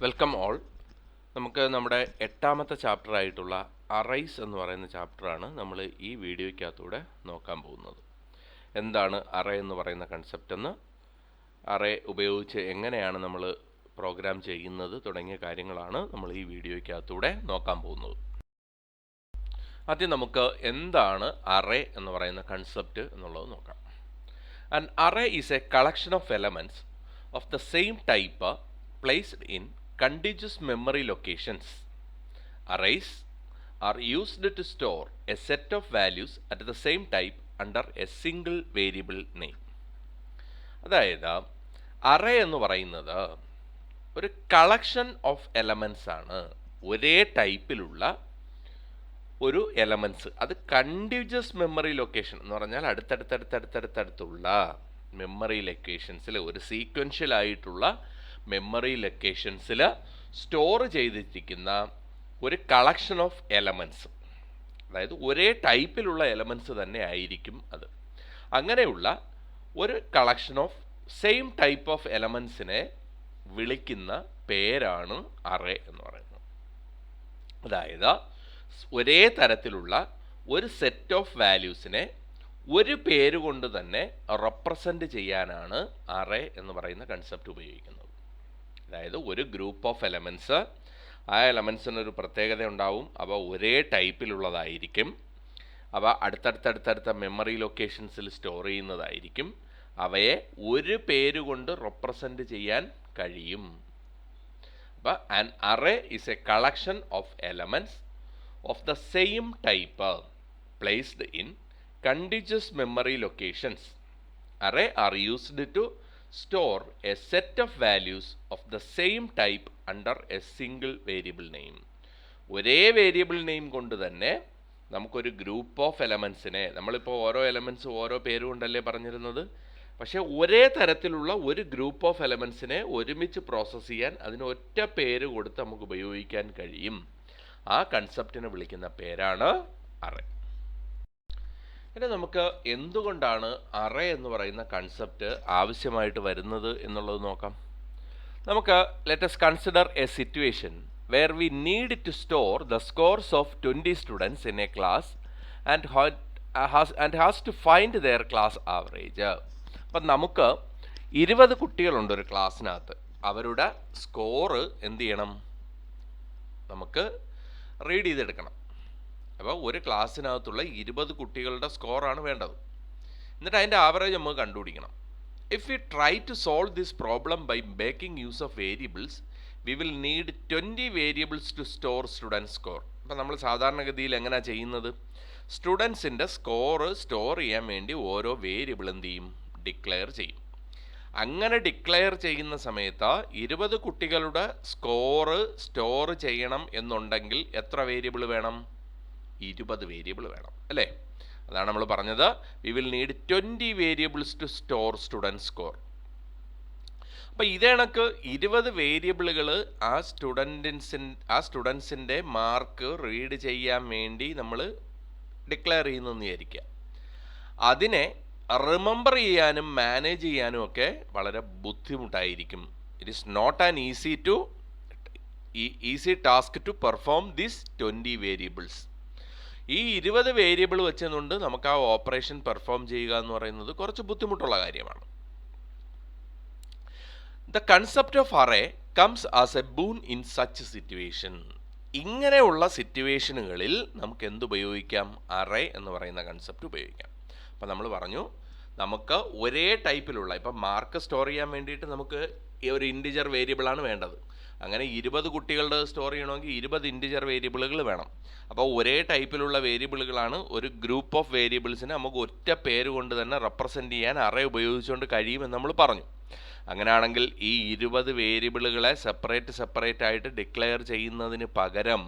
Welcome all. നമുക്ക് നമ്മുടെ എട്ടാമത്തെ ചാപ്റ്റർ ആയിട്ടുള്ള അറൈസ് എന്ന് പറയുന്ന ചാപ്റ്ററാണ് നമ്മൾ ഈ വീഡിയോയ്ക്കകത്തൂടെ നോക്കാൻ പോകുന്നത്. എന്താണ് അറേ എന്ന് പറയുന്ന കൺസെപ്റ്റ് എന്ന്, അറേ ഉപയോഗിച്ച് എങ്ങനെയാണ് നമ്മൾ പ്രോഗ്രാം ചെയ്യുന്നത് തുടങ്ങിയ കാര്യങ്ങളാണ് നമ്മൾ ഈ വീഡിയോയ്ക്കകത്തൂടെ നോക്കാൻ പോകുന്നത്. ആദ്യം നമുക്ക് എന്താണ് അറേ എന്ന് പറയുന്ന കൺസെപ്റ്റ് എന്നുള്ളത് നോക്കാം. An array is a collection of elements of the same type placed in contiguous memory locations. Arrays are used to store a set of values at the same type under a single variable name. അതായത് array എന്ന് പറയുന്നത് ഒരു collection of elements ആണ്, ഒരേ ടൈപ്പിലുള്ള ഒരു elements. അത് continuous memory location എന്ന് പറഞ്ഞാൽ അടുത്തടുത്തുള്ള മെമ്മറി ലൊക്കേഷൻസിൽ, ഒരു സീക്വൻഷ്യൽ ആയിട്ടുള്ള മെമ്മറി ലൊക്കേഷൻസിൽ സ്റ്റോർ ചെയ്തിരിക്കുന്ന ഒരു കളക്ഷൻ ഓഫ് എലമെൻറ്റ്സ്. അതായത് ഒരേ ടൈപ്പിലുള്ള എലമെൻറ്റ്സ് തന്നെ ആയിരിക്കും അത്. അങ്ങനെയുള്ള ഒരു collection of same type of എലമെൻറ്റ്സിനെ വിളിക്കുന്ന പേരാണ് അറേ എന്ന് പറയുന്നത്. അതായത് ഒരേ തരത്തിലുള്ള ഒരു സെറ്റ് ഓഫ് വാല്യൂസിനെ ഒരു പേര് കൊണ്ട് തന്നെ റെപ്രസെൻ്റ് ചെയ്യാനാണ് അറേ എന്ന് പറയുന്ന കൺസെപ്റ്റ് ഉപയോഗിക്കുന്നത്. അതായത് ഒരു ഗ്രൂപ്പ് ഓഫ് എലമെൻറ്റ്സ്, ആ എലമെൻറ്റ്സിനൊരു പ്രത്യേകത ഉണ്ടാവും, അവ ഒരേ ടൈപ്പിലുള്ളതായിരിക്കും, അവ അടുത്തടുത്ത മെമ്മറി ലൊക്കേഷൻസിൽ സ്റ്റോർ ചെയ്യുന്നതായിരിക്കും, അവയെ ഒരു പേര് കൊണ്ട് റെപ്രസെൻ്റ് ചെയ്യാൻ കഴിയും. അപ്പോൾ an array is A collection of elements of the same type placed in contiguous memory locations. Array are used to store a set of values of the same type under a single variable name. ഒരേ variable name കൊണ്ട് തന്നെ നമുക്കൊരു group of എലമെൻസിനെ, നമ്മളിപ്പോൾ ഓരോ elements ഓരോ പേരുകൊണ്ടല്ലേ പറഞ്ഞിരുന്നത്, പക്ഷേ ഒരേ തരത്തിലുള്ള ഒരു ഗ്രൂപ്പ് ഓഫ് എലമെൻസിനെ ഒരുമിച്ച് പ്രോസസ്സ് ചെയ്യാൻ അതിന് ഒറ്റ പേര് കൊടുത്ത് നമുക്ക് ഉപയോഗിക്കാൻ കഴിയും. ആ കൺസെപ്റ്റിനെ വിളിക്കുന്ന പേരാണ് അറേ. ഇനി നമുക്ക് എന്തുകൊണ്ടാണ് അറേ എന്ന് പറയുന്ന കൺസെപ്റ്റ് ആവശ്യമായിട്ട് വരുന്നത് എന്നുള്ളത് നോക്കാം. നമുക്ക് let us consider A situation where we need to store the scores of 20 students in a class and has to find their class average. അപ്പം നമുക്ക് 20 കുട്ടികളുണ്ട് ഒരു ക്ലാസ്സിനകത്ത്. അവരുടെ സ്കോറ് എന്ത് ചെയ്യണം? നമുക്ക് റീഡ് ചെയ്തെടുക്കണം. അപ്പോൾ ഒരു ക്ലാസ്സിനകത്തുള്ള 20 കുട്ടികളുടെ സ്കോറാണ് വേണ്ടത്. എന്നിട്ട് അതിൻ്റെ ആവറേജ് നമുക്ക് കണ്ടുപിടിക്കണം. If we try to solve this problem by making use of variables, we will need 20 variables to store student score. അപ്പോൾ നമ്മൾ സാധാരണഗതിയിൽ എങ്ങനെയാണ് ചെയ്യുന്നത്? സ്റ്റുഡൻസിൻ്റെ സ്കോറ് സ്റ്റോർ ചെയ്യാൻ വേണ്ടി ഓരോ വേരിയബിൾ എന്ത് ചെയ്യും? ഡിക്ലെയർ ചെയ്യും. അങ്ങനെ ഡിക്ലെയർ ചെയ്യുന്ന സമയത്ത് 20 കുട്ടികളുടെ സ്കോറ് സ്റ്റോർ ചെയ്യണം എന്നുണ്ടെങ്കിൽ എത്ര വേരിയബിൾ വേണം? 20 വേരിയബിൾ വേണം, അല്ലേ? അതാണ് നമ്മൾ പറഞ്ഞത്, we will need 20 variables to store student score. അപ്പോൾ ഇതേ കണക്ക് 20 വേരിയബിളുകൾ ആ സ്റ്റുഡൻസിൻ്റെ മാർക്ക് റീഡ് ചെയ്യാൻ വേണ്ടി നമ്മൾ ഡിക്ലെയർ ചെയ്യുന്നതെന്ന് വിചാരിക്കുക. അതിനെ റിമെമ്പർ ചെയ്യാനും മാനേജ് ചെയ്യാനും ഒക്കെ വളരെ ബുദ്ധിമുട്ടായിരിക്കും. It is not an easy task to perform this 20 variables. ഈ 20 വേരിയബിൾ വെച്ചുകൊണ്ട് നമുക്ക് ആ ഓപ്പറേഷൻ പെർഫോം ചെയ്യുക എന്ന് പറയുന്നത് കുറച്ച് ബുദ്ധിമുട്ടുള്ള കാര്യമാണ്. The concept of array comes as A boon in such situation. ഇങ്ങനെയുള്ള സിറ്റുവേഷനുകളിൽ നമുക്ക് എന്തുപയോഗിക്കാം? അറേ എന്ന് പറയുന്ന കൺസെപ്റ്റ് ഉപയോഗിക്കാം. അപ്പം നമ്മൾ പറഞ്ഞു, നമുക്ക് ഒരേ ടൈപ്പിലുള്ള, ഇപ്പം മാർക്ക് സ്റ്റോർ ചെയ്യാൻ വേണ്ടിയിട്ട് നമുക്ക് ഒരു ഇൻറ്റിജർ വേരിയബിളാണ് വേണ്ടത്. അങ്ങനെ 20 കുട്ടികളുടെ സ്റ്റോർ ചെയ്യണമെങ്കിൽ 20 ഇൻറ്റിജർ വേരിയബിളുകൾ വേണം. അപ്പോൾ ഒരേ ടൈപ്പിലുള്ള വേരിയബിളുകളാണ് ഒരു ഗ്രൂപ്പ് ഓഫ് വേരിയബിൾസിനെ നമുക്ക് ഒറ്റ പേര് കൊണ്ട് തന്നെ റെപ്രസെൻ്റ് ചെയ്യാൻ അറേ ഉപയോഗിച്ചുകൊണ്ട് കഴിയുമെന്ന് നമ്മൾ പറഞ്ഞു. അങ്ങനെയാണെങ്കിൽ ഈ 20 വേരിയബിളുകളെ സെപ്പറേറ്റ് ആയിട്ട് ഡിക്ലെയർ ചെയ്യുന്നതിന് പകരം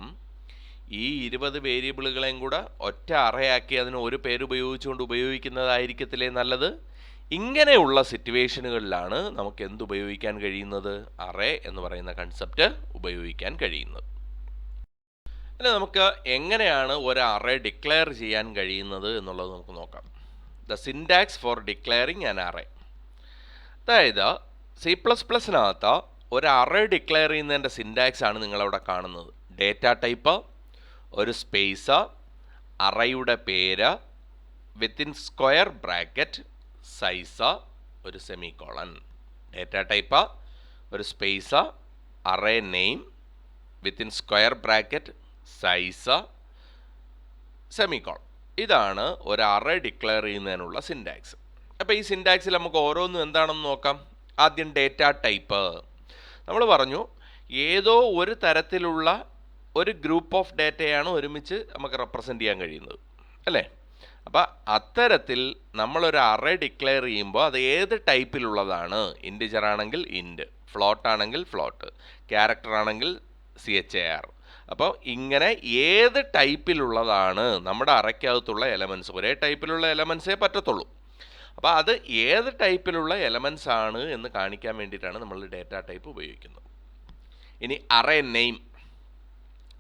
ഈ 20 വേരിയബിളുകളെയും കൂടെ ഒറ്റ അറയാക്കി അതിന് ഒരു പേര് ഉപയോഗിക്കുന്നതായിരിക്കത്തില്ലേ നല്ലത്? ഇങ്ങനെയുള്ള സിറ്റുവേഷനുകളിലാണ് നമുക്ക് എന്തുപയോഗിക്കാൻ കഴിയുന്നത്? അറേ എന്ന് പറയുന്ന കൺസെപ്റ്റ് ഉപയോഗിക്കാൻ കഴിയുന്നത്. ഇനി നമുക്ക് എങ്ങനെയാണ് ഒരു അറേ ഡിക്ലെയർ ചെയ്യാൻ കഴിയുന്നത് എന്നുള്ളത് നമുക്ക് നോക്കാം. The syntax for declaring an array. അതായത് C++നകത്ത് ഒരു അറേ ഡിക്ലെയർ ചെയ്യുന്നതിൻ്റെ സിൻടാക്സ് ആണ് നിങ്ങളവിടെ കാണുന്നത്. ഡേറ്റ ടൈപ്പ്, ഒരു സ്പേസ്, അറേയുടെ പേര്, വിത്തിൻ സ്ക്വയർ ബ്രാക്കറ്റ് സൈസ്, ഒരു സെമിക്കോളൻ. ഡേറ്റ ടൈപ്പ്, ഒരു space, array name, within square bracket size, semicolon. ഇതാണ് ഒരു അറേ ഡിക്ലെയർ ചെയ്യുന്നതിനുള്ള സിൻടാക്സ്. അപ്പോൾ ഈ സിൻടാക്സിൽ നമുക്ക് ഓരോന്നും എന്താണെന്ന് നോക്കാം. ആദ്യം ഡേറ്റ ടൈപ്പ്. നമ്മൾ പറഞ്ഞു ഏതോ ഒരു തരത്തിലുള്ള ഒരു ഗ്രൂപ്പ് ഓഫ് ഡേറ്റയാണ് ഒരുമിച്ച് നമുക്ക് റെപ്രസെൻ്റ് ചെയ്യാൻ കഴിയുന്നത്, അല്ലേ? അപ്പോൾ അത്തരത്തിൽ നമ്മളൊരു അറേ ഡിക്ലെയർ ചെയ്യുമ്പോൾ അത് ഏത് ടൈപ്പിലുള്ളതാണ്? ഇൻറ്റിജർ ആണെങ്കിൽ ഇൻറ്റ്, ഫ്ലോട്ട് ആണെങ്കിൽ ഫ്ലോട്ട്, ക്യാരക്ടർ ആണെങ്കിൽ CHAR. അപ്പോൾ ഇങ്ങനെ ഏത് ടൈപ്പിലുള്ളതാണ് നമ്മുടെ അറയ്ക്കകത്തുള്ള എലമെൻറ്റ്സ്? ഒരേ ടൈപ്പിലുള്ള എലമെൻറ്റ്സേ പറ്റത്തുള്ളൂ. അപ്പോൾ അത് ഏത് ടൈപ്പിലുള്ള എലമെൻറ്റ്സ് ആണ് എന്ന് കാണിക്കാൻ വേണ്ടിയിട്ടാണ് നമ്മൾ ഡേറ്റ ടൈപ്പ് ഉപയോഗിക്കുന്നത്. ഇനി അറേ നെയിം,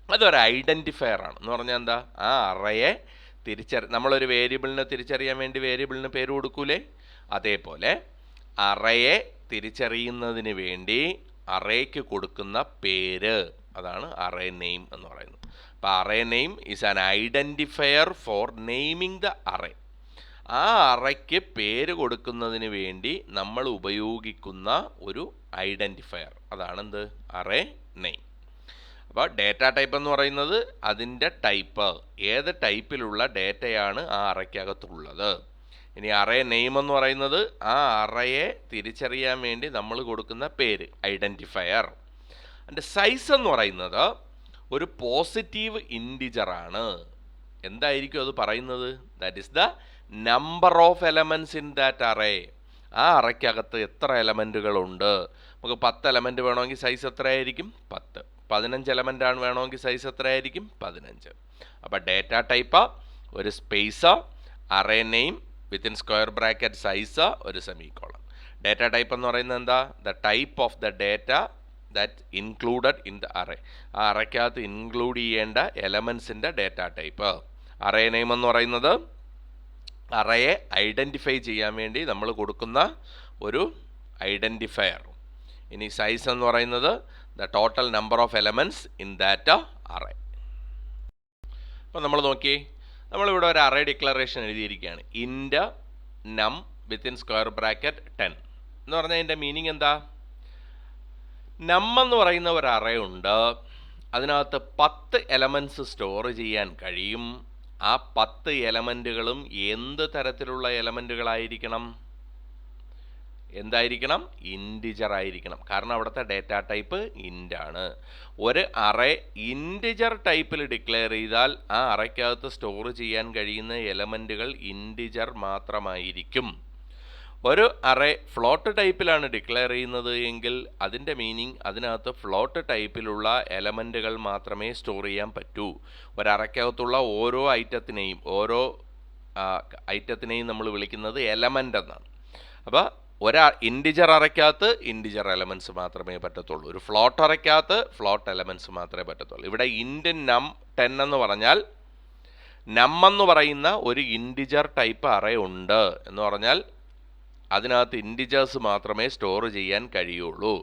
അതൊരു ഐഡൻറ്റിഫയർ ആണ്. എന്ന് പറഞ്ഞാൽ എന്താ? ആ അറയെ നമ്മളൊരു വേരിയബിളിനെ തിരിച്ചറിയാൻ വേണ്ടി വേരിയബിളിന് പേര് കൊടുക്കൂലേ? അതേപോലെ അറയെ തിരിച്ചറിയുന്നതിന് വേണ്ടി അറേക്ക് കൊടുക്കുന്ന പേര്, അതാണ് അറേ നെയിം എന്ന് പറയുന്നത്. അപ്പോൾ array name is an identifier for naming the array. ആ അറയ്ക്ക് പേര് കൊടുക്കുന്നതിന് വേണ്ടി നമ്മൾ ഉപയോഗിക്കുന്ന ഒരു ഐഡൻറ്റിഫയർ, അതാണെന്ത്? Array name. അപ്പോൾ ഡേറ്റ ടൈപ്പ് എന്ന് പറയുന്നത് അതിൻ്റെ ടൈപ്പ്, ഏത് ടൈപ്പിലുള്ള ഡേറ്റയാണ് ആ അറയ്ക്കകത്തുള്ളത്. ഇനി അറേ നെയിം എന്ന് പറയുന്നത് ആ അറയെ തിരിച്ചറിയാൻ വേണ്ടി നമ്മൾ കൊടുക്കുന്ന പേര്, ഐഡൻറ്റിഫയർ. അതിൻ്റെ സൈസ് എന്ന് പറയുന്നത് ഒരു പോസിറ്റീവ് ഇൻറ്റിജറാണ്. എന്തായിരിക്കും അത് പറയുന്നത്? That is the number of elements in that array. ആ അറയ്ക്കകത്ത് എത്ര എലമെൻറ്റുകളുണ്ട്? നമുക്ക് 10 എലമെൻറ്റ് വേണമെങ്കിൽ സൈസ് എത്രയായിരിക്കും? 10. 15 എലമെൻ്റ് ആണ് വേണമെങ്കിൽ സൈസ് എത്രയായിരിക്കും? 15. അപ്പോൾ ഡേറ്റ ടൈപ്പ്, ഒരു space, array name, within square bracket size, ഒരു സെമിക്കോളൻ. ഡേറ്റ ടൈപ്പ് എന്ന് പറയുന്നത് എന്താ? The type of the data that included in the array. ആ അറയ്ക്കകത്ത് ഇൻക്ലൂഡ് ചെയ്യേണ്ട എലമെൻസിൻ്റെ ഡേറ്റ ടൈപ്പ്. അറേ നെയിം എന്ന് പറയുന്നത് അറയെ ഐഡൻറ്റിഫൈ ചെയ്യാൻ വേണ്ടി നമ്മൾ കൊടുക്കുന്ന ഒരു ഐഡൻറ്റിഫയർ. ഇനി സൈസ് എന്ന് പറയുന്നത് the total number of elements in that array. അപ്പോൾ നമ്മൾ നോക്കി, നമ്മളിവിടെ ഒരു അറേ ഡിക്ലറേഷൻ എഴുതിയിരിക്കുകയാണ്. ഇൻറ്റ് നം വിത്തിൻ സ്ക്വയർ ബ്രാക്കറ്റ് 10 എന്ന് പറഞ്ഞാൽ അതിൻ്റെ മീനിങ് എന്താ? നം എന്ന് പറയുന്ന ഒരു അറേ ഉണ്ട്, അതിനകത്ത് 10 എലമെൻറ്റ്സ് സ്റ്റോർ ചെയ്യാൻ കഴിയും. ആ 10 എലമെൻറ്റുകളും എന്ത് തരത്തിലുള്ള എലമെൻറ്റുകളായിരിക്കണം? എന്തായിരിക്കണം? ഇൻറ്റിജർ ആയിരിക്കണം. കാരണം അവിടുത്തെ ഡേറ്റ ടൈപ്പ് ഇൻറ്റ് ആണ്. ഒരു അറേ ഇൻറ്റിജർ ടൈപ്പിൽ ഡിക്ലെയർ ചെയ്താൽ ആ അറയ്ക്കകത്ത് സ്റ്റോർ ചെയ്യാൻ കഴിയുന്ന എലമെൻറ്റുകൾ ഇൻറ്റിജർ മാത്രമായിരിക്കും. ഒരു അറേ ഫ്ലോട്ട് ടൈപ്പിലാണ് ഡിക്ലെയർ ചെയ്യുന്നത് എങ്കിൽ അതിൻ്റെ മീനിങ് അതിനകത്ത് ഫ്ലോട്ട് ടൈപ്പിലുള്ള എലമെൻറ്റുകൾ മാത്രമേ സ്റ്റോർ ചെയ്യാൻ പറ്റൂ. ഒരറയ്ക്കകത്തുള്ള ഓരോ ഐറ്റത്തിനെയും നമ്മൾ വിളിക്കുന്നത് എലമെൻ്റ് എന്നാണ്. അപ്പോൾ ഇൻറ്റിജർ അറയ്ക്കകത്ത് ഇൻറ്റിജർ എലമെൻറ്റ്സ് മാത്രമേ പറ്റത്തുള്ളൂ. ഒരു ഫ്ലോട്ട് അറയ്ക്കകത്ത് ഫ്ലോട്ട് എലമെൻറ്റ്സ് മാത്രമേ പറ്റത്തുള്ളൂ. ഇവിടെ ഇൻറ്റ് നം 10 എന്ന് പറഞ്ഞാൽ നം എന്ന് പറയുന്ന ഒരു ഇൻറ്റിജർ ടൈപ്പ് അറേ ഉണ്ട് എന്ന് പറഞ്ഞാൽ അതിനകത്ത് ഇൻറ്റിജേഴ്സ് മാത്രമേ സ്റ്റോർ ചെയ്യാൻ കഴിയുള്ളൂ.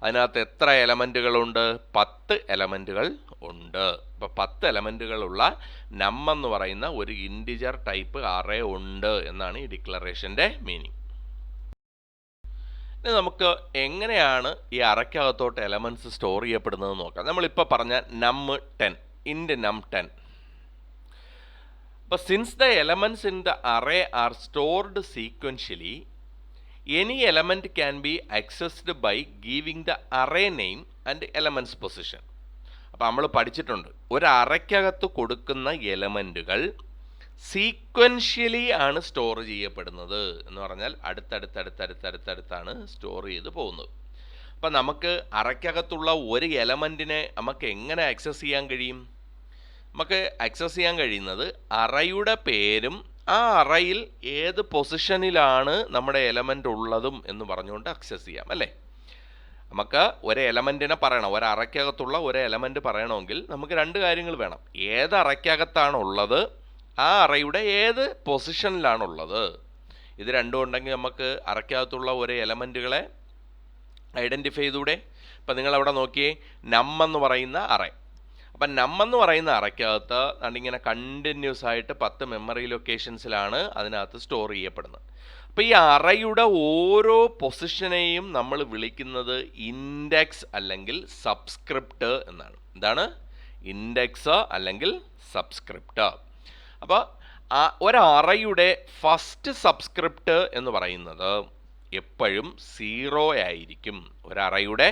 അതിനകത്ത് എത്ര എലമെൻറ്റുകളുണ്ട്? 10 എലമെൻറ്റുകൾ ഉണ്ട്. അപ്പോൾ 10 എലമെൻറ്റുകളുള്ള നം എന്ന് പറയുന്ന ഒരു ഇൻറ്റിജർ ടൈപ്പ് അറേ ഉണ്ട് എന്നാണ് ഈ ഡിക്ലറേഷൻ്റെ മീനിങ്. ഇനി നമുക്ക് എങ്ങനെയാണ് ഈ അറയ്ക്കകത്തോട്ട് എലമെൻറ്റ്സ് സ്റ്റോർ ചെയ്യപ്പെടുന്നത് നോക്കാം. നമ്മളിപ്പോൾ പറഞ്ഞ നം 10, ഇൻറ്റ് നം 10. അപ്പോൾ since the elements in the array R stored sequentially, any element can be accessed by giving the array name and elements position. അപ്പോൾ നമ്മൾ പഠിച്ചിട്ടുണ്ട്, ഒരു അറയ്ക്കകത്ത് കൊടുക്കുന്ന എലമെൻറ്റുകൾ സീക്വൻഷ്യലി ആണ് സ്റ്റോർ ചെയ്യപ്പെടുന്നത്. എന്ന് പറഞ്ഞാൽ അടുത്തടുത്താണ് സ്റ്റോർ ചെയ്ത് പോകുന്നത്. അപ്പം നമുക്ക് അറയ്ക്കകത്തുള്ള ഒരു എലമെൻറ്റിനെ നമുക്ക് എങ്ങനെ ആക്സസ് ചെയ്യാൻ കഴിയും? നമുക്ക് ആക്സസ് ചെയ്യാൻ കഴിയുന്നത് അറയുടെ പേരും ആ അറയിൽ ഏത് പൊസിഷനിലാണ് നമ്മുടെ എലമെൻ്റ് ഉള്ളതും എന്ന് പറഞ്ഞുകൊണ്ട് ആക്സസ് ചെയ്യാം, അല്ലേ? നമുക്ക് ഒരു എലമെൻറ്റിനെ പറയണം, ഒരു അറയ്ക്കകത്തുള്ള ഒരു എലമെൻറ്റ് പറയണമെങ്കിൽ നമുക്ക് 2 കാര്യങ്ങൾ വേണം. ഏത് അറയ്ക്കകത്താണുള്ളത്, ആ അറയുടെ ഏത് പൊസിഷനിലാണുള്ളത്. ഇത് രണ്ടും ഉണ്ടെങ്കിൽ നമുക്ക് അറയ്ക്കകത്തുള്ള ഒരു എലമെൻറ്റുകളെ ഐഡൻറ്റിഫൈ ചെയ്തൂടെ. അപ്പം നിങ്ങളവിടെ നോക്കിയേ, നം എന്ന് പറയുന്ന അറേ. അപ്പം നം എന്ന് പറയുന്ന അറയ്ക്കകത്ത് ഇങ്ങനെ കണ്ടിന്യൂസ് ആയിട്ട് 10 മെമ്മറി ലൊക്കേഷൻസിലാണ് അതിനകത്ത് സ്റ്റോർ ചെയ്യപ്പെടുന്നത്. അപ്പോൾ ഈ അറയുടെ ഓരോ പൊസിഷനെയും നമ്മൾ വിളിക്കുന്നത് ഇൻഡെക്സ് അല്ലെങ്കിൽ സബ്സ്ക്രിപ്റ്റ് എന്നാണ്. എന്താണ്? ഇൻഡെക്സ് അല്ലെങ്കിൽ സബ്സ്ക്രിപ്റ്റ്. അപ്പോൾ ഒരറയുടെ ഫസ്റ്റ് സബ്സ്ക്രിപ്റ്റ് എന്ന് പറയുന്നത് എപ്പോഴും 0 ആയിരിക്കും. ഒരറയുടെ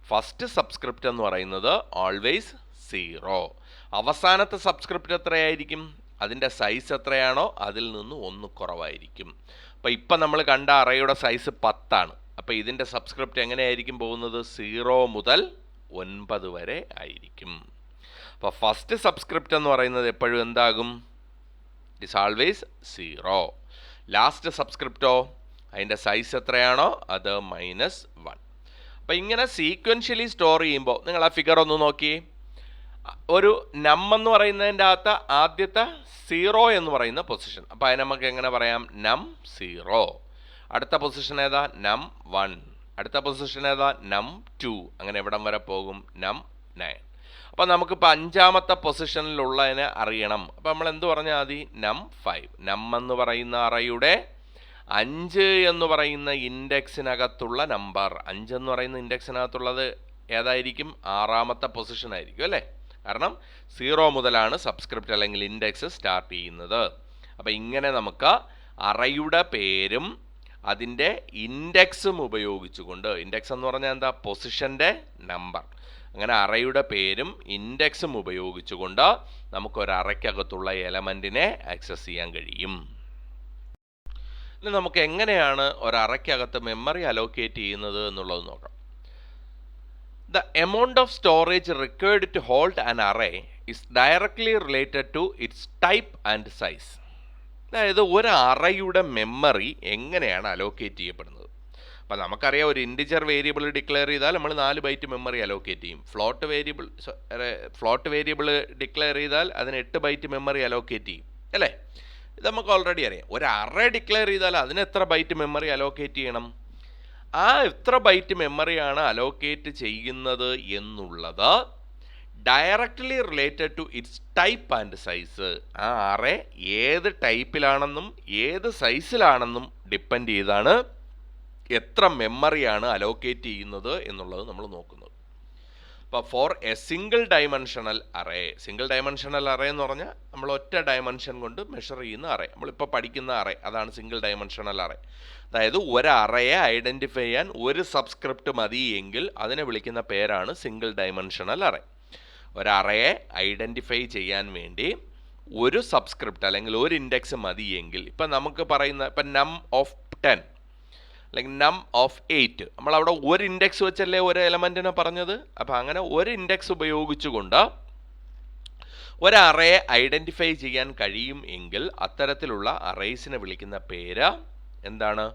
ഫസ്റ്റ് സബ്സ്ക്രിപ്റ്റ് എന്ന് പറയുന്നത് ഓൾവേസ് 0. അവസാനത്തെ സബ്സ്ക്രിപ്റ്റ് എത്രയായിരിക്കും? അതിൻ്റെ സൈസ് എത്രയാണോ അതിൽ നിന്ന് 1 കുറവായിരിക്കും. അപ്പോൾ ഇപ്പം നമ്മൾ കണ്ട അറയുടെ സൈസ് 10 ആണ്. അപ്പോൾ ഇതിൻ്റെ സബ്സ്ക്രിപ്റ്റ് എങ്ങനെയായിരിക്കും പോകുന്നത്? 0 മുതൽ 9 വരെ ആയിരിക്കും. അപ്പോൾ ഫസ്റ്റ് സബ്സ്ക്രിപ്റ്റ് എന്ന് പറയുന്നത് എപ്പോഴും എന്താകും? It is always 0. ലാസ്റ്റ് സബ്സ്ക്രിപ്റ്റോ അതിൻ്റെ സൈസ് എത്രയാണോ അത് -1. അപ്പോൾ ഇങ്ങനെ സീക്വൻഷ്യലി സ്റ്റോർ ചെയ്യുമ്പോൾ നിങ്ങൾ ആ ഫിഗർ ഒന്ന് നോക്കി. ഒരു നം എന്ന് പറയുന്നതിൻ്റെ അകത്ത് ആദ്യത്തെ 0 എന്ന് പറയുന്ന പൊസിഷൻ, അപ്പോൾ അതിന് നമുക്ക് എങ്ങനെ പറയാം? നം 0. അടുത്ത പൊസിഷൻ ഏതാ? നം 1. അടുത്ത പൊസിഷൻ ഏതാ? നം 2. അങ്ങനെ എവിടം വരെ പോകും? നം 9. അപ്പോൾ നമുക്കിപ്പോൾ 5ാമത്തെ പൊസിഷനിലുള്ളതിനെ അറിയണം. അപ്പോൾ നമ്മൾ എന്ത് പറഞ്ഞാൽ മതി? നം 5. നം എന്ന് പറയുന്ന അറയുടെ 5 എന്ന് പറയുന്ന ഇൻഡെക്സിനകത്തുള്ള നമ്പർ, 5 എന്ന് പറയുന്ന ഇൻഡെക്സിനകത്തുള്ളത് ഏതായിരിക്കും? 6ാമത്തെ പൊസിഷൻ ആയിരിക്കും അല്ലേ? കാരണം 0 മുതലാണ് സബ്സ്ക്രിപ്റ്റ് അല്ലെങ്കിൽ ഇൻഡെക്സ് സ്റ്റാർട്ട് ചെയ്യുന്നത്. അപ്പോൾ ഇങ്ങനെ നമുക്ക് അറയുടെ പേരും അതിൻ്റെ ഇൻഡെക്സും ഉപയോഗിച്ചുകൊണ്ട്, ഇൻഡെക്സ് എന്ന് പറഞ്ഞാൽ എന്താ? പൊസിഷൻ്റെ നമ്പർ. അങ്ങനെ അറയുടെ പേരും ഇൻഡെക്സും ഉപയോഗിച്ചുകൊണ്ട് നമുക്കൊരു അറയ്ക്കകത്തുള്ള എലമെൻറ്റിനെ ആക്സസ് ചെയ്യാൻ കഴിയും. ഇനി നമുക്ക് എങ്ങനെയാണ് ഒരു അറയ്ക്കകത്ത് മെമ്മറി അലോക്കേറ്റ് ചെയ്യുന്നത് എന്നുള്ളത് നോക്കാം. The amount of storage required to hold an array is directly related to its type and size. അതായത് ഒരു അറയുടെ മെമ്മറി എങ്ങനെയാണ് അലോക്കേറ്റ് ചെയ്യപ്പെടുന്നത്? അപ്പോൾ നമുക്കറിയാം, ഒരു ഇൻറ്റിജർ വേരിയബിൾ ഡിക്ലെയർ ചെയ്താൽ നമ്മൾ 4 ബൈറ്റ് മെമ്മറി അലോക്കേറ്റ് ചെയ്യും. ഫ്ലോട്ട് വേരിയബിൾ ഡിക്ലെയർ ചെയ്താൽ അതിന് 8 ബൈറ്റ് മെമ്മറി അലോക്കേറ്റ് ചെയ്യും അല്ലേ? ഇത് നമുക്ക് ഓൾറെഡി അറിയാം. ഒരു അറേ ഡിക്ലെയർ ചെയ്താൽ അതിന് എത്ര ബൈറ്റ് മെമ്മറി അലോക്കേറ്റ് ചെയ്യണം? ആ എത്ര ബൈറ്റ് മെമ്മറിയാണ് അലോക്കേറ്റ് ചെയ്യുന്നത് എന്നുള്ളത് directly related to its type and size. ആ അറേ ഏത് ടൈപ്പിലാണെന്നും ഏത് സൈസിലാണെന്നും ഡിപ്പെൻഡ് ചെയ്താണ് എത്ര മെമ്മറിയാണ് അലോക്കേറ്റ് ചെയ്യുന്നത് എന്നുള്ളത് നമ്മൾ നോക്കുന്നത്. അപ്പോൾ for a single dimensional array എന്ന് പറഞ്ഞാൽ നമ്മൾ ഒറ്റ ഡയമെൻഷൻ കൊണ്ട് മെഷർ ചെയ്യുന്ന അറേ, നമ്മളിപ്പോൾ പഠിക്കുന്ന അറേ, അതാണ് സിംഗിൾ ഡൈമെൻഷണൽ അറേ. അതായത് ഒരു അറയെ ഐഡൻറ്റിഫൈ ചെയ്യാൻ ഒരു സബ്സ്ക്രിപ്റ്റ് മതി എങ്കിൽ അതിനെ വിളിക്കുന്ന പേരാണ് സിംഗിൾ ഡൈമെൻഷണൽ അറേ. ഒരു അറയെ ഐഡൻറ്റിഫൈ ചെയ്യാൻ വേണ്ടി ഒരു സബ്സ്ക്രിപ്റ്റ് അല്ലെങ്കിൽ ഒരു ഇൻഡെക്സ് മതി എങ്കിൽ, ഇപ്പം നമുക്ക് പറയുന്ന ഇപ്പം നം ഓഫ് 10 അല്ലെങ്കിൽ നം ഓഫ് 8, നമ്മളവിടെ ഒരു ഇൻഡെക്സ് വെച്ചല്ലേ ഒരു എലമെൻറ്റിനെ പറഞ്ഞത്. അപ്പോൾ അങ്ങനെ ഒരു ഇൻഡെക്സ് ഉപയോഗിച്ചുകൊണ്ട് ഒരു അറയെ ഐഡൻറ്റിഫൈ ചെയ്യാൻ കഴിയും എങ്കിൽ അത്തരത്തിലുള്ള അറേസിനെ വിളിക്കുന്ന പേര് എന്താണ്?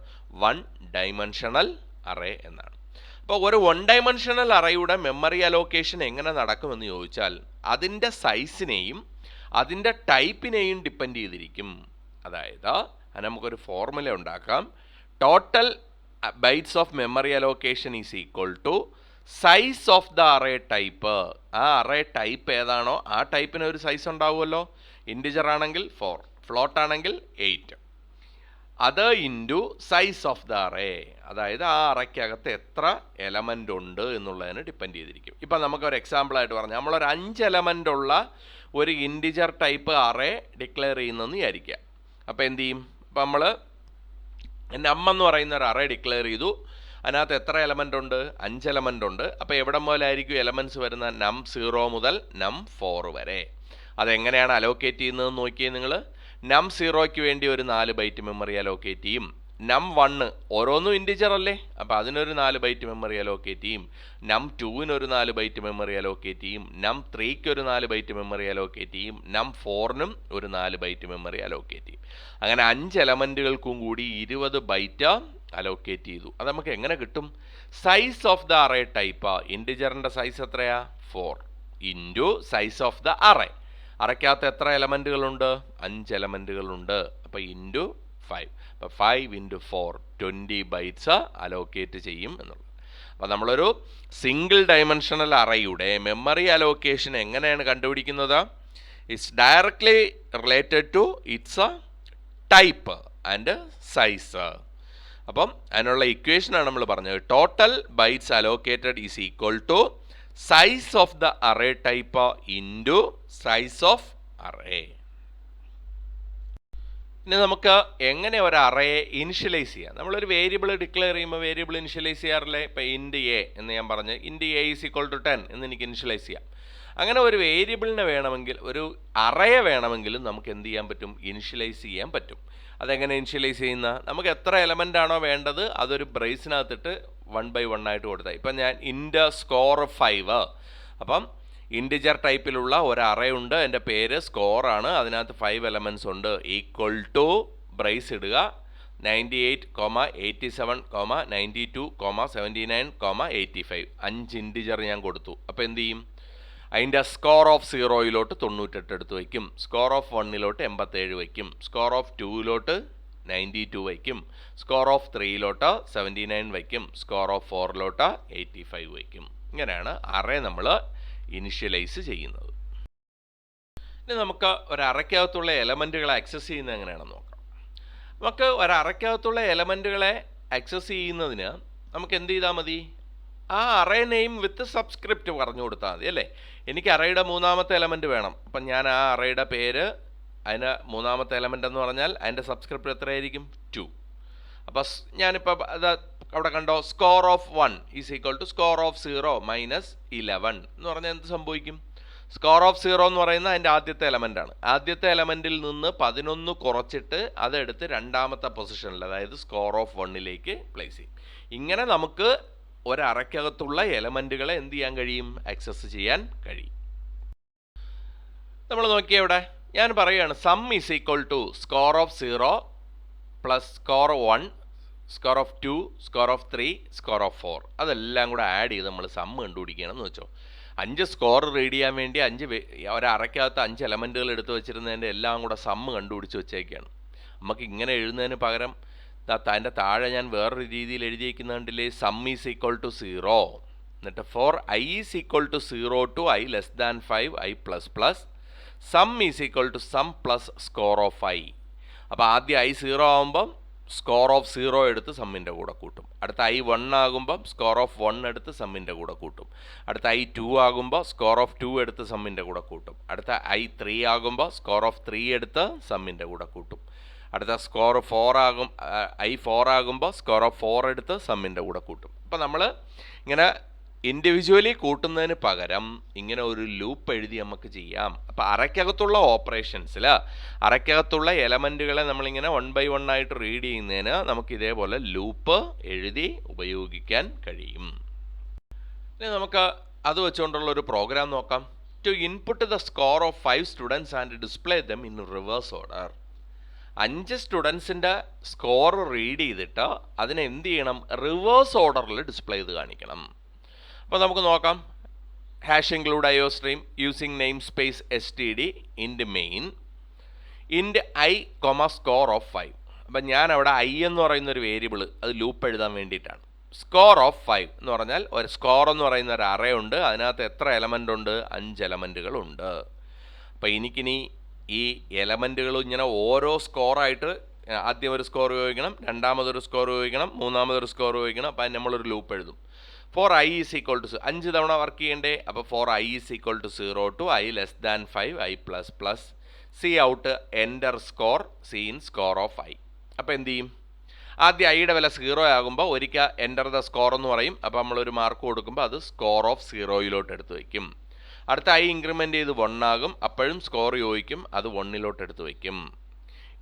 1 ഡൈമെൻഷണൽ അറേ എന്നാണ്. അപ്പോൾ ഒരു 1 ഡൈമെൻഷണൽ അറേയുടെ മെമ്മറി അലോക്കേഷൻ എങ്ങനെ നടക്കുമെന്ന് ചോദിച്ചാൽ അതിൻ്റെ സൈസിനെയും അതിൻ്റെ ടൈപ്പിനെയും ഡിപ്പെൻഡ് ചെയ്തിരിക്കും. അതായത് നമുക്കൊരു ഫോർമുല ഉണ്ടാക്കാം. Total bytes of memory allocation is equal to size of the array type. ആ അറേ ടൈപ്പ് ഏതാണോ ആ ടൈപ്പിന് ഒരു സൈസ് ഉണ്ടാവുമല്ലോ. ഇൻറ്റിജർ ആണെങ്കിൽ 4, ഫ്ലോട്ട് ആണെങ്കിൽ 8. അത് into size of the array, അതായത് ആ അറയ്ക്കകത്ത് എത്ര എലമെൻ്റ് ഉണ്ട് എന്നുള്ളതിന് ഡിപ്പെൻഡ് ചെയ്തിരിക്കും. ഇപ്പം നമുക്കൊരു എക്സാമ്പിളായിട്ട് പറഞ്ഞാൽ നമ്മളൊരു 5 എലമെൻ്റ് ഉള്ള ഒരു ഇൻറ്റിജർ ടൈപ്പ് അറേ ഡിക്ലെയർ ചെയ്യുന്നതെന്ന് വിചാരിക്കുക. അപ്പോൾ എന്ത് ചെയ്യും? ഇപ്പം നമ്മൾ നം എന്ന് പറയുന്ന ഒരു അറേ ഡിക്ലെയർ ചെയ്തു. അതിനകത്ത് എത്ര എലമെൻ്റ് ഉണ്ട്? 5 എലമെൻ്റ് ഉണ്ട്. അപ്പോൾ എവിടെ മുതലായിരിക്കും എലമെൻറ്റ്സ് വരുന്ന? നം 0 മുതൽ നം 4 വരെ. അതെങ്ങനെയാണ് അലോക്കേറ്റ് ചെയ്യുന്നതെന്ന് നോക്കിയേ നിങ്ങൾ. നം 0യ്ക്ക് വേണ്ടി ഒരു 4 ബൈറ്റ് മെമ്മറി അലോക്കേറ്റ് ചെയ്യും. നം 1 ഓരോന്നും ഇൻറ്റിജർ അല്ലേ, അപ്പോൾ അതിനൊരു 4 ബൈറ്റ് മെമ്മറി അലോക്കേറ്റ് ചെയ്യും. നം 2ന് ഒരു 4 ബൈറ്റ് മെമ്മറി അലോക്കേറ്റ് ചെയ്യും. നം 3ക്ക് ഒരു 4 ബൈറ്റ് മെമ്മറി അലോക്കേറ്റ് ചെയ്യും. നം 4നും ഒരു 4 ബൈറ്റ് മെമ്മറി അലോക്കേറ്റ് ചെയ്യും. അങ്ങനെ 5 എലമെൻറ്റുകൾക്കും കൂടി 20 ബൈറ്റ് അലോക്കേറ്റ് ചെയ്തു. അത് നമുക്ക് എങ്ങനെ കിട്ടും? Size of the array type, ഇൻറ്റിജറിൻ്റെ സൈസ് എത്രയാ? 4 into size of the array. അറയ്ക്കകത്ത് എത്ര എലമെൻറ്റുകളുണ്ട്? 5 എലമെൻറ്റുകളുണ്ട്. അപ്പോൾ ഇൻറ്റു 5. അപ്പോൾ 5 ഇൻറ്റു 4 20 ബൈറ്റ്സ് അലോക്കേറ്റ് ചെയ്യും എന്നുള്ളത്. അപ്പോൾ നമ്മളൊരു സിംഗിൾ ഡയമെൻഷണൽ അറേയുടെ മെമ്മറി അലോക്കേഷൻ എങ്ങനെയാണ് കണ്ടുപിടിക്കുന്നത്? It's directly related to its type and size. അപ്പം അതിനുള്ള ഇക്വേഷനാണ് നമ്മൾ പറഞ്ഞത്. Total bytes allocated is equal to size of the array type into size of array. ഇനി നമുക്ക് എങ്ങനെ ഒരു അറേയെ ഇനിഷ്യലൈസ് ചെയ്യാം? നമ്മളൊരു വേരിയബിൾ ഡിക്ലെയർ ചെയ്യുമ്പോൾ വേരിയബിൾ ഇനിഷ്യലൈസ് ചെയ്യാറില്ലേ? ഇപ്പോൾ ഇൻറ്റ് എ എന്ന് ഞാൻ പറഞ്ഞ് int a is equal to 10 എന്ന് എനിക്ക് ഇനിഷ്യലൈസ് ചെയ്യാം. അങ്ങനെ ഒരു വേരിയബിളിനെ വേണമെങ്കിൽ, ഒരു അറയെ വേണമെങ്കിലും നമുക്ക് എന്ത് ചെയ്യാൻ പറ്റും? ഇനിഷ്യലൈസ് ചെയ്യാൻ പറ്റും. അതെങ്ങനെ ഇനിഷ്യലൈസ് ചെയ്യുന്ന? നമുക്ക് എത്ര എലമെൻ്റ് ആണോ വേണ്ടത് അതൊരു ബ്രേസിനകത്തിട്ട് 1 by 1 ആയിട്ട് കൊടുത്താൽ. ഇപ്പം ഞാൻ ഇൻറ്റ് സ്കോർ 5, അപ്പം ഇൻറ്റിജർ ടൈപ്പിലുള്ള ഒരു അറേ ഉണ്ട്, എൻ്റെ പേര് സ്കോറാണ്, അതിനകത്ത് 5 എലമെൻറ്റ്സ് ഉണ്ട്, ഈക്വൽ ടു ബ്രേസ് ഇടുക 98, 87, 92, 79, 85 5 ഇൻറ്റിജർ ഞാൻ കൊടുത്തു. അപ്പോൾ എന്ത് ചെയ്യും? അതിൻ്റെ സ്കോർ ഓഫ് 0 98 എടുത്ത് വയ്ക്കും, സ്കോർ ഓഫ് 1 87 വയ്ക്കും, സ്കോർ ഓഫ് 2 92 വയ്ക്കും, സ്കോർ ഓഫ് 3 79 വയ്ക്കും, സ്കോർ ഓഫ് 4 85 വയ്ക്കും. ഇങ്ങനെയാണ് അറേ നമ്മൾ ഇനിഷ്യലൈസ് ചെയ്യുന്നത്. ഇനി നമുക്ക് ഒരു അറയ്ക്കകത്തുള്ള എലമെൻറ്റുകളെ ആക്സസ് ചെയ്യുന്നത് എങ്ങനെയാണെന്ന് നോക്കാം. നമുക്ക് ഒരു അറയ്ക്കകത്തുള്ള എലമെൻറ്റുകളെ ആക്സസ് ചെയ്യുന്നതിന് നമുക്ക് എന്ത് ചെയ്താൽ മതി? ആ അറേ നെയിം വിത്ത് സബ്സ്ക്രിപ്റ്റ് പറഞ്ഞു കൊടുത്താൽ മതി അല്ലേ? എനിക്ക് അറേയുടെ 3ാമത്തെ എലമെൻറ്റ് വേണം. അപ്പം ഞാൻ ആ അറേയുടെ പേര്, അതിന് 3ാമത്തെ എലമെൻ്റ് എന്ന് പറഞ്ഞാൽ അതിൻ്റെ സബ്സ്ക്രിപ്റ്റ് എത്രയായിരിക്കും? 2. അപ്പോൾ ഞാനിപ്പോൾ അത് അവിടെ കണ്ടോ, score of 1 is equal to score of 0 minus 11 എന്ന് പറഞ്ഞാൽ എന്ത് സംഭവിക്കും? സ്കോർ ഓഫ് 0 എന്ന് പറയുന്നത് അതിൻ്റെ ആദ്യത്തെ എലമെൻ്റ് ആണ്. ആദ്യത്തെ എലമെൻറ്റിൽ നിന്ന് 11 കുറച്ചിട്ട് അതെടുത്ത് 2ാമത്തെ പൊസിഷനിൽ, അതായത് സ്കോർ ഓഫ് 1ലേക്ക് പ്ലേസ് ചെയ്യും. ഇങ്ങനെ നമുക്ക് ഒരറയ്ക്കകത്തുള്ള എലമെൻറ്റുകളെ എന്ത് ചെയ്യാൻ കഴിയും? ആക്സസ് ചെയ്യാൻ കഴിയും. നമ്മൾ നോക്കിയാൽ ഇവിടെ ഞാൻ പറയുകയാണ്, sum is equal to score of 0 plus score 1, score of 2, score of 3, score of 4. അതെല്ലാം കൂടെ ആഡ് ചെയ്ത് നമ്മൾ സം കണ്ടുപിടിക്കുകയാണെന്ന് വെച്ചോ. 5 സ്കോർ റീഡ് ചെയ്യാൻ വേണ്ടി ഒരറയ്ക്കകത്ത് 5 എലമെൻറ്റുകൾ എടുത്ത് വെച്ചിരുന്നതിൻ്റെ എല്ലാം കൂടെ സം കണ്ടുപിടിച്ച് വെച്ചേക്കാണ്. നമുക്ക് ഇങ്ങനെ എഴുതുന്നതിന് പകരം അതിൻ്റെ താഴെ ഞാൻ വേറൊരു രീതിയിൽ എഴുതിയിരിക്കുന്നുണ്ടല്ലേ, സം ഈസ് ഈക്വൽ ടു 0, എന്നിട്ട് for i is equal to 0 to i less than 5 i plus plus sum is equal to sum plus score of i. അപ്പോൾ ആദ്യം ഐ 0 ആകുമ്പം സ്കോർ ഓഫ് 0 എടുത്ത് സമ്മിൻ്റെ കൂടെ കൂട്ടും. അടുത്ത ഐ 1 ആകുമ്പം സ്കോർ ഓഫ് 1 എടുത്ത് സമ്മിൻ്റെ കൂടെ കൂട്ടും. അടുത്ത ഐ 2 ആകുമ്പോൾ സ്കോർ ഓഫ് 2 എടുത്ത് സമ്മിൻ്റെ കൂടെ കൂട്ടും. അടുത്ത ഐ 3 ആകുമ്പോൾ സ്കോർ ഓഫ് 3 എടുത്ത് സമ്മിൻ്റെ കൂടെ കൂട്ടും. അടുത്ത സ്കോർ 4 ആകും, ഐ 4 ആകുമ്പോൾ സ്കോർ ഓഫ് 4 എടുത്ത് സമ്മിൻ്റെ കൂടെ കൂട്ടും. അപ്പോൾ നമ്മൾ ഇങ്ങനെ ഇൻഡിവിജ്വലി കൂട്ടുന്നതിന് പകരം ഇങ്ങനെ ഒരു ലൂപ്പ് എഴുതി നമുക്ക് ചെയ്യാം. അപ്പോൾ അറയ്ക്കകത്തുള്ള ഓപ്പറേഷൻസിൽ അറയ്ക്കകത്തുള്ള എലമെൻറ്റുകളെ നമ്മളിങ്ങനെ 1 by 1 ആയിട്ട് റീഡ് ചെയ്യുന്നതിന് നമുക്ക് ഇതേപോലെ ലൂപ്പ് എഴുതി ഉപയോഗിക്കാൻ കഴിയും. ഇനി നമുക്ക് അത് വെച്ചുകൊണ്ടുള്ള ഒരു പ്രോഗ്രാം നോക്കാം. To input the score of 5 students and display them in reverse order. 5 സ്റ്റുഡൻസിൻ്റെ സ്കോർ റീഡ് ചെയ്തിട്ട് അതിനെ എന്ത് ചെയ്യണം? റിവേഴ്സ് ഓർഡറിൽ ഡിസ്പ്ലേ ചെയ്ത് കാണിക്കണം. അപ്പോൾ നമുക്ക് നോക്കാം. Hash include IO stream using name space STD int main int I score of 5. അപ്പം ഞാൻ അവിടെ ഐ എന്ന് പറയുന്ന ഒരു വേരിയബിൾ, അത് ലൂപ്പ് എഴുതാൻ വേണ്ടിയിട്ടാണ്. സ്കോർ ഓഫ് 5 എന്ന് പറഞ്ഞാൽ ഒരു സ്കോർ എന്ന് പറയുന്ന ഒരു അറേ ഉണ്ട്, അതിനകത്ത് എത്ര എലമെൻ്റ് ഉണ്ട്? 5 എലമെൻറ്റുകളുണ്ട്. അപ്പോൾ എനിക്കിനി ഈ എലമെൻറ്റുകൾ ഇങ്ങനെ ഓരോ സ്കോറായിട്ട് ആദ്യം ഒരു സ്കോർ ഉപയോഗിക്കണം, രണ്ടാമതൊരു സ്കോർ ഉപയോഗിക്കണം, മൂന്നാമതൊരു സ്കോർ ഉപയോഗിക്കണം. അപ്പോൾ നമ്മളൊരു ലൂപ്പ് എഴുതും. For i is equal to 5 തവണ വർക്ക് ചെയ്യണ്ടേ? അപ്പോൾ for i is equal to 0 to i less than 5 i plus plus c out enter score c in score of i. അപ്പോൾ എന്ത് ചെയ്യും? ആദ്യം ഐയുടെ വില 0 ആകുമ്പോൾ ഒരിക്കൽ എൻ്റർ ദ സ്കോർ എന്ന് പറയും. അപ്പോൾ നമ്മളൊരു മാർക്ക് കൊടുക്കുമ്പോൾ അത് സ്കോർ ഓഫ് 0 എടുത്ത് വയ്ക്കും. അടുത്ത ഐ ഇൻക്രിമെൻ്റ് ചെയ്ത് 1 ആകും, അപ്പോഴും സ്കോർ ചോദിക്കും, അത് 1 എടുത്ത് വയ്ക്കും.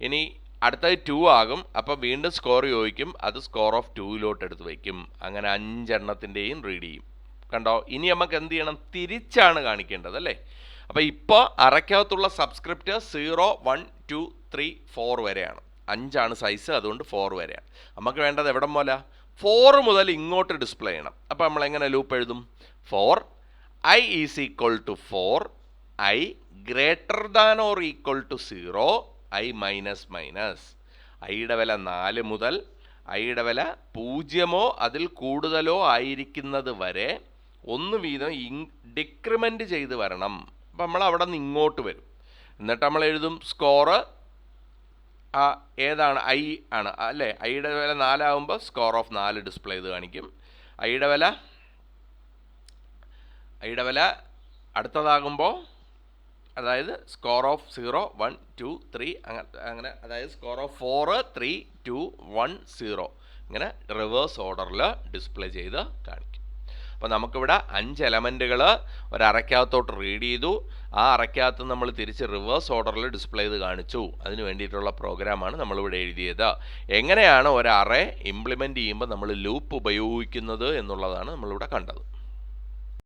ഇനി അടുത്തത് 2 ആകും, അപ്പോൾ വീണ്ടും സ്കോർ ചോദിക്കും, അത് സ്കോർ ഓഫ് 2 എടുത്ത് വയ്ക്കും. അങ്ങനെ 5 എണ്ണത്തിൻ്റെയും റീഡ് ചെയ്യും. കണ്ടോ? ഇനി നമുക്ക് എന്ത് ചെയ്യണം? തിരിച്ചാണ് കാണിക്കേണ്ടത് അല്ലേ? അപ്പോൾ ഇപ്പോൾ അറയ്ക്കകത്തുള്ള സബ്സ്ക്രിപ്റ്റ് 0, 1, 2, 3, 4 വരെയാണ്. 5 സൈസ്, അതുകൊണ്ട് 4 വരെയാണ്. നമുക്ക് വേണ്ടത് എവിടെ പോലെ? 4 മുതൽ ഇങ്ങോട്ട് ഡിസ്പ്ലേ ചെയ്യണം. അപ്പോൾ നമ്മൾ എങ്ങനെ ലൂപ്പ് എഴുതും? For i is equal to 4 i greater than or equal to 0 i minus minus. ഐയുടെ വില 4 മുതൽ ഐയുടെ വില 0 അതിൽ കൂടുതലോ ആയിരിക്കുന്നത് വരെ 1 വീതം ഡിക്രിമെൻ്റ് ചെയ്ത് വരണം. അപ്പം നമ്മൾ അവിടെ നിന്ന് ഇങ്ങോട്ട് വരും. എന്നിട്ട് നമ്മൾ എഴുതും സ്കോറ് ഏതാണ് ഐ ആണ് അല്ലേ. ഐയുടെ വില 4 ആകുമ്പോൾ സ്കോർ ഓഫ് 4 ഡിസ്പ്ലേ ചെയ്ത് കാണിക്കും. ഐയുടെ വില അടുത്തതാകുമ്പോൾ അതായത് സ്കോർ ഓഫ് 0 1 2 3 അങ്ങനെ അതായത് സ്കോർ ഓഫ് 4 3 2 1 0 ഇങ്ങനെ റിവേഴ്സ് ഓർഡറിൽ ഡിസ്പ്ലേ ചെയ്ത് കാണിക്കും. അപ്പോൾ നമുക്കിവിടെ 5 എലമെൻറ്റുകൾ ഒരറയ്ക്കകത്തോട്ട് റീഡ് ചെയ്തു. ആ അറയ്ക്കകത്ത് നമ്മൾ തിരിച്ച് റിവേഴ്സ് ഓർഡറിൽ ഡിസ്പ്ലേ ചെയ്ത് കാണിച്ചു. അതിന് വേണ്ടിയിട്ടുള്ള പ്രോഗ്രാമാണ് നമ്മളിവിടെ എഴുതിയത്. എങ്ങനെയാണ് ഒരു അറേ ഇംപ്ലിമെൻറ്റ് ചെയ്യുമ്പോൾ നമ്മൾ ലൂപ്പ് ഉപയോഗിക്കുന്നത് എന്നുള്ളതാണ് നമ്മളിവിടെ കണ്ടത്.